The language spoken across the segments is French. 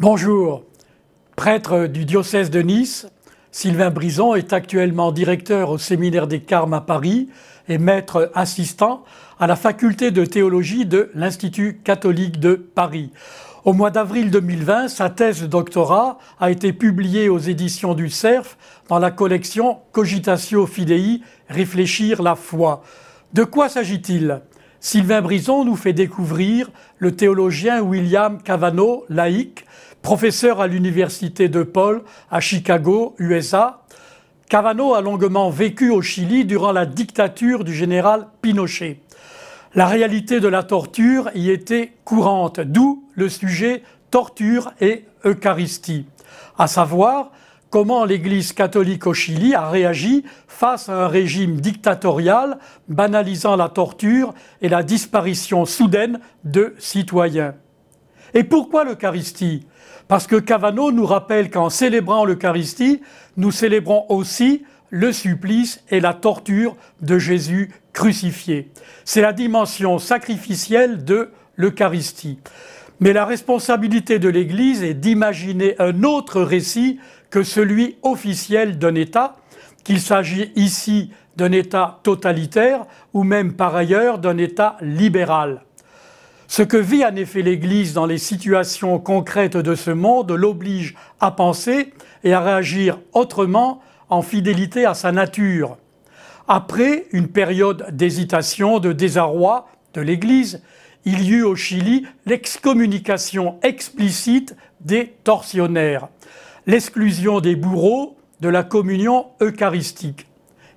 Bonjour, prêtre du diocèse de Nice, Sylvain Brison est actuellement directeur au séminaire des Carmes à Paris et maître assistant à la faculté de théologie de l'Institut catholique de Paris. Au mois d'avril 2020, sa thèse de doctorat a été publiée aux éditions du Cerf dans la collection Cogitatio Fidei, Réfléchir la foi. De quoi s'agit-il ? Sylvain Brison nous fait découvrir le théologien William Cavanaugh, laïc, professeur à l'université DePaul à Chicago, USA. Cavanaugh a longuement vécu au Chili durant la dictature du général Pinochet. La réalité de la torture y était courante, d'où le sujet torture et Eucharistie, à savoir comment l'Église catholique au Chili a réagi face à un régime dictatorial banalisant la torture et la disparition soudaine de citoyens. Et pourquoi l'Eucharistie ? Parce que Cavanaugh nous rappelle qu'en célébrant l'Eucharistie, nous célébrons aussi le supplice et la torture de Jésus crucifié. C'est la dimension sacrificielle de l'Eucharistie. Mais la responsabilité de l'Église est d'imaginer un autre récit que celui officiel d'un État, qu'il s'agit ici d'un État totalitaire ou même par ailleurs d'un État libéral. Ce que vit en effet l'Église dans les situations concrètes de ce monde l'oblige à penser et à réagir autrement en fidélité à sa nature. Après une période d'hésitation, de désarroi de l'Église, il y eut au Chili l'excommunication explicite des tortionnaires, l'exclusion des bourreaux de la communion eucharistique.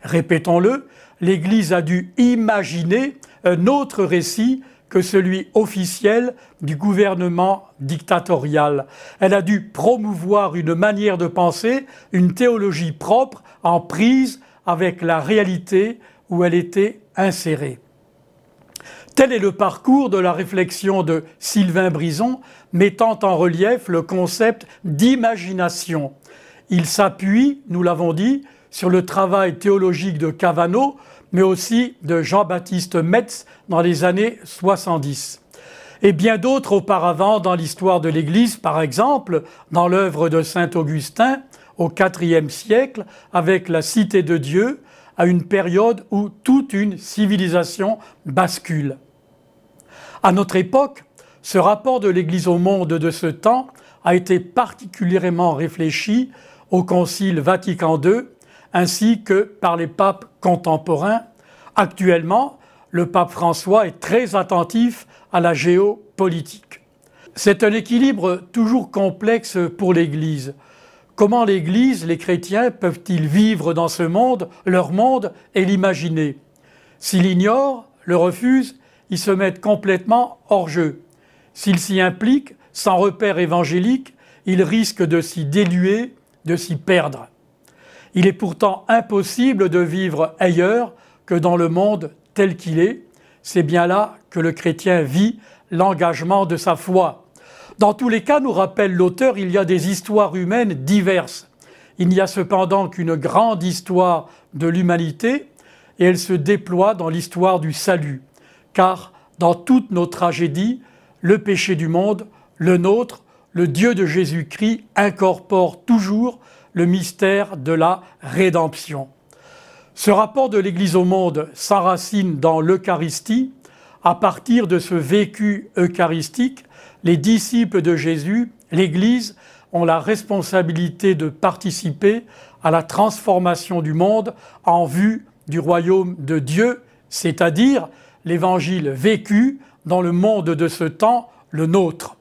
Répétons-le, l'Église a dû imaginer un autre récit que celui officiel du gouvernement dictatorial. Elle a dû promouvoir une manière de penser, une théologie propre, en prise avec la réalité où elle était insérée. Tel est le parcours de la réflexion de Sylvain Brison, mettant en relief le concept d'imagination. Il s'appuie, nous l'avons dit, sur le travail théologique de Cavanaugh, mais aussi de Jean-Baptiste Metz dans les années 70. Et bien d'autres auparavant dans l'histoire de l'Église, par exemple dans l'œuvre de saint Augustin au IVe siècle, avec la Cité de Dieu, à une période où toute une civilisation bascule. À notre époque, ce rapport de l'Église au monde de ce temps a été particulièrement réfléchi au Concile Vatican II, ainsi que par les papes contemporains. Actuellement, le pape François est très attentif à la géopolitique. C'est un équilibre toujours complexe pour l'Église. Comment l'Église, les chrétiens, peuvent-ils vivre dans ce monde, leur monde, et l'imaginer? S'ils l'ignorent, le refusent, ils se mettent complètement hors jeu. S'ils s'y impliquent, sans repère évangélique, ils risquent de s'y déluer, de s'y perdre. Il est pourtant impossible de vivre ailleurs que dans le monde tel qu'il est. C'est bien là que le chrétien vit l'engagement de sa foi. Dans tous les cas, nous rappelle l'auteur, il y a des histoires humaines diverses. Il n'y a cependant qu'une grande histoire de l'humanité et elle se déploie dans l'histoire du salut. Car dans toutes nos tragédies, le péché du monde, le nôtre, le Dieu de Jésus-Christ incorpore toujours le mystère de la rédemption. Ce rapport de l'Église au monde s'enracine dans l'Eucharistie. À partir de ce vécu eucharistique, les disciples de Jésus, l'Église, ont la responsabilité de participer à la transformation du monde en vue du royaume de Dieu, c'est-à-dire l'Évangile vécu dans le monde de ce temps, le nôtre.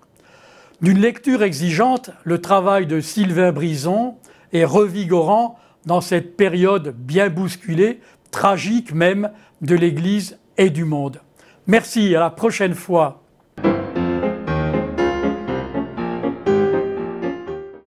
D'une lecture exigeante, le travail de Sylvain Brison est revigorant dans cette période bien bousculée, tragique même, de l'Église et du monde. Merci, à la prochaine fois.